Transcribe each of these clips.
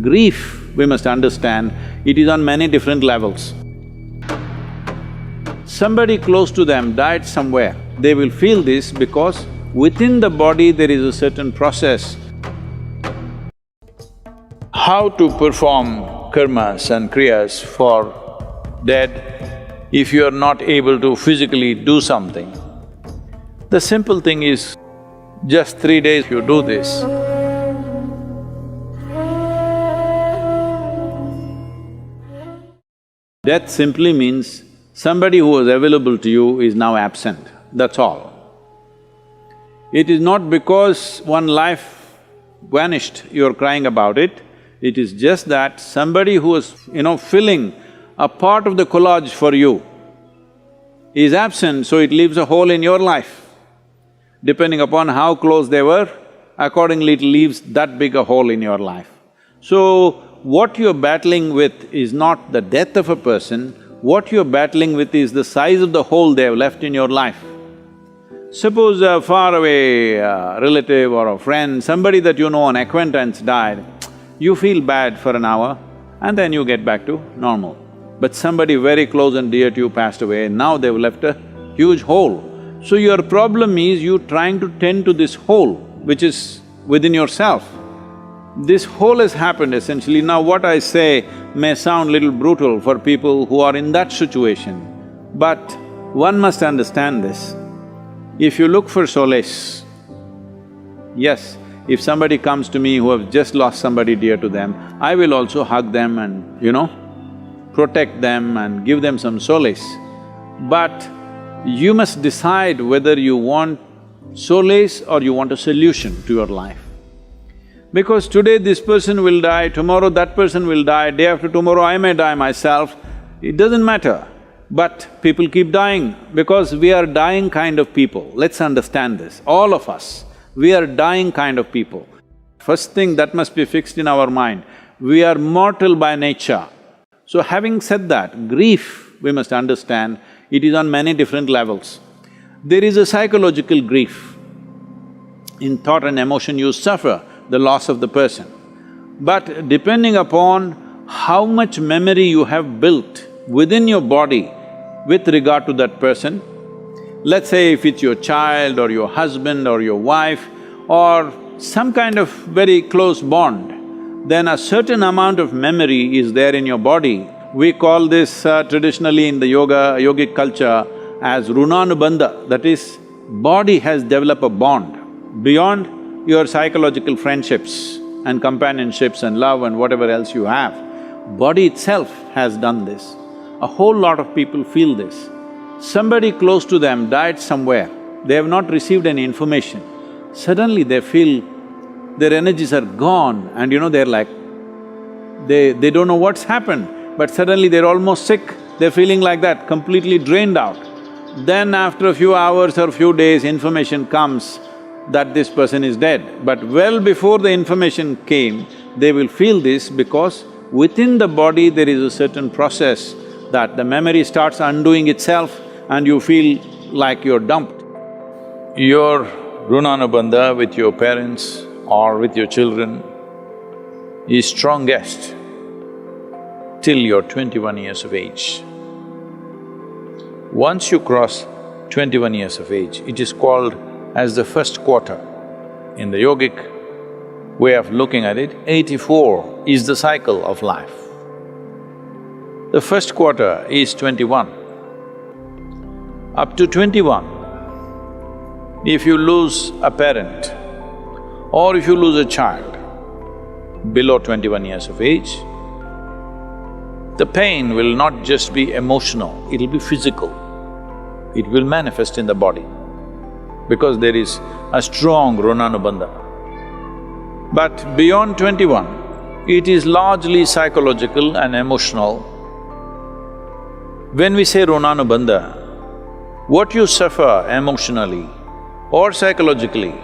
Grief, we must understand, it is on many different levels. Somebody close to them died somewhere, they will feel this because within the body there is a certain process. How to perform karmas and kriyas for dead if you are not able to physically do something? The simple thing is, just 3 days you do this. Death simply means somebody who was available to you is now absent, that's all. It is not because one life vanished, you're crying about it. It is just that somebody who was, filling a part of the collage for you is absent, so it leaves a hole in your life. Depending upon how close they were, accordingly it leaves that big a hole in your life. So, what you're battling with is not the death of a person, what you're battling with is the size of the hole they have left in your life. Suppose a faraway relative or a friend, somebody that you know, an acquaintance died, you feel bad for an hour and then you get back to normal. But somebody very close and dear to you passed away, now they've left a huge hole. So your problem is you trying to tend to this hole which is within yourself. This hole has happened essentially. Now what I say may sound little brutal for people who are in that situation, but one must understand this. If you look for solace, yes, if somebody comes to me who have just lost somebody dear to them, I will also hug them and, protect them and give them some solace. But you must decide whether you want solace or you want a solution to your life. Because today this person will die, tomorrow that person will die, day after tomorrow I may die myself, it doesn't matter. But people keep dying because we are dying kind of people. Let's understand this, all of us, we are dying kind of people. First thing that must be fixed in our mind, we are mortal by nature. So having said that, grief, we must understand, it is on many different levels. There is a psychological grief. In thought and emotion you suffer the loss of the person. But depending upon how much memory you have built within your body with regard to that person, let's say if it's your child or your husband or your wife or some kind of very close bond, then a certain amount of memory is there in your body. We call this traditionally in the yogic culture as runanubandha, that is, body has developed a bond beyond your psychological friendships and companionships and love and whatever else you have. Body itself has done this. A whole lot of people feel this. Somebody close to them died somewhere, they have not received any information. Suddenly they feel their energies are gone and they're like, they don't know what's happened, but suddenly they're almost sick, they're feeling like that, completely drained out. Then after a few hours or few days, information comes that this person is dead. But well before the information came, they will feel this because within the body there is a certain process that the memory starts undoing itself and you feel like you're dumped. Your runanubandha with your parents or with your children is strongest till you're 21 years of age. Once you cross 21 years of age, it is called as the first quarter. In the yogic way of looking at it, 84 is the cycle of life. The first quarter is 21. Up to 21, if you lose a parent or if you lose a child below 21 years of age, the pain will not just be emotional, it'll be physical. It will manifest in the body because there is a strong runanubandha. But beyond 21, it is largely psychological and emotional. When we say runanubandha, what you suffer emotionally or psychologically,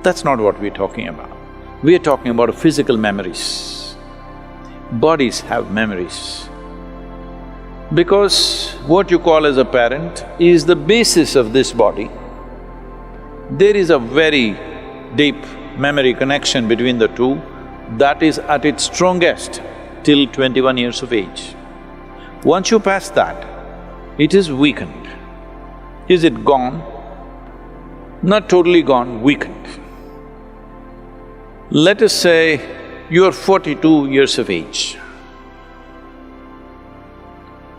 that's not what we're talking about. We are talking about physical memories. Bodies have memories. Because what you call as a parent is the basis of this body. There is a very deep memory connection between the two. that is at its strongest till 21 years of age. Once you pass that, it is weakened. Is it gone? Not totally gone, weakened. Let us say you're 42 years of age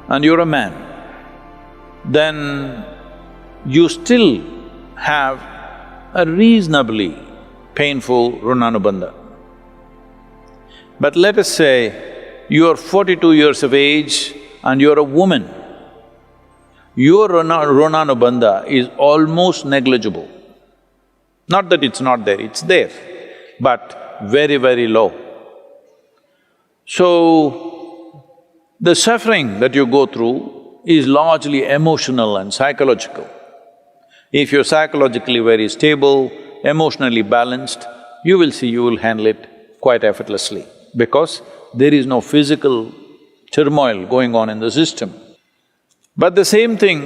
and you're a man, then you still have a reasonably painful runanubandha. But let us say you're 42 years of age and you're a woman, your runanubandha is almost negligible. Not that it's not there, it's there, but very, very low. So, the suffering that you go through is largely emotional and psychological. If you're psychologically very stable, emotionally balanced, you will see you will handle it quite effortlessly because there is no physical turmoil going on in the system. But the same thing,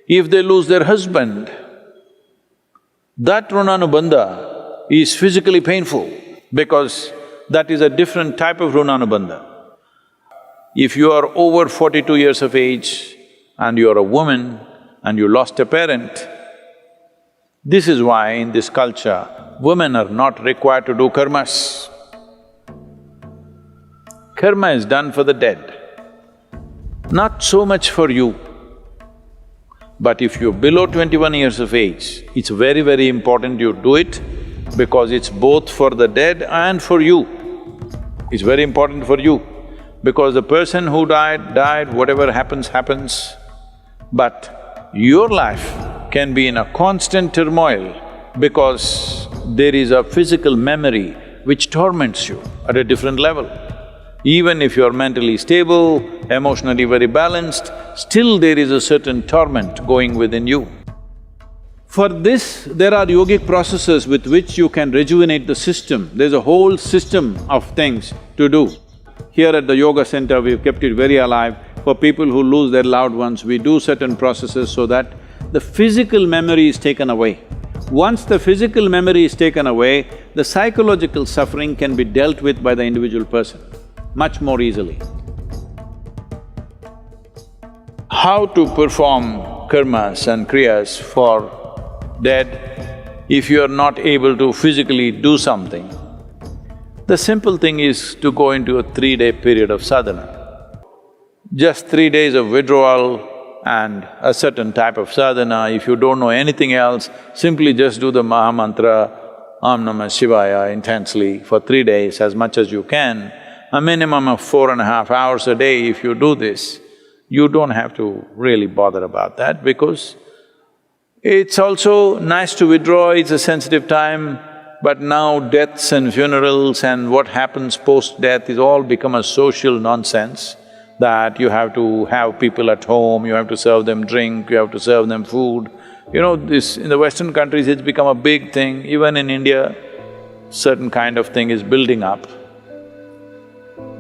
if they lose their husband, that runanubandha is physically painful because that is a different type of runanubandha. If you are over 42 years of age and you are a woman and you lost a parent, this is why in this culture, women are not required to do karmas. Karma is done for the dead, not so much for you. But if you're below 21 years of age, it's very, very important you do it because it's both for the dead and for you. It's very important for you because the person who died, whatever happens, happens. But your life can be in a constant turmoil because there is a physical memory which torments you at a different level. Even if you're mentally stable, emotionally very balanced, still there is a certain torment going within you. For this, there are yogic processes with which you can rejuvenate the system. There's a whole system of things to do. Here at the yoga center, we've kept it very alive. For people who lose their loved ones, we do certain processes so that the physical memory is taken away. Once the physical memory is taken away, the psychological suffering can be dealt with by the individual person much more easily. How to perform karmas and kriyas for dead if you are not able to physically do something? The simple thing is to go into a 3-day period of sadhana. Just 3 days of withdrawal and a certain type of sadhana. If you don't know anything else, simply just do the Maha Mantra, Om Namah Shivaya intensely for 3 days as much as you can. A minimum of 4.5 hours a day if you do this, you don't have to really bother about that because it's also nice to withdraw, it's a sensitive time, but now deaths and funerals and what happens post-death is all become a social nonsense that you have to have people at home, you have to serve them drink, you have to serve them food. You know, this… in the Western countries it's become a big thing, even in India, certain kind of thing is building up.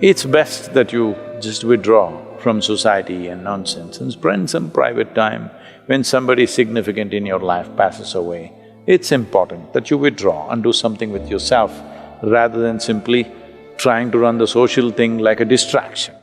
It's best that you just withdraw from society and nonsense and spend some private time. When somebody significant in your life passes away, it's important that you withdraw and do something with yourself rather than simply trying to run the social thing like a distraction.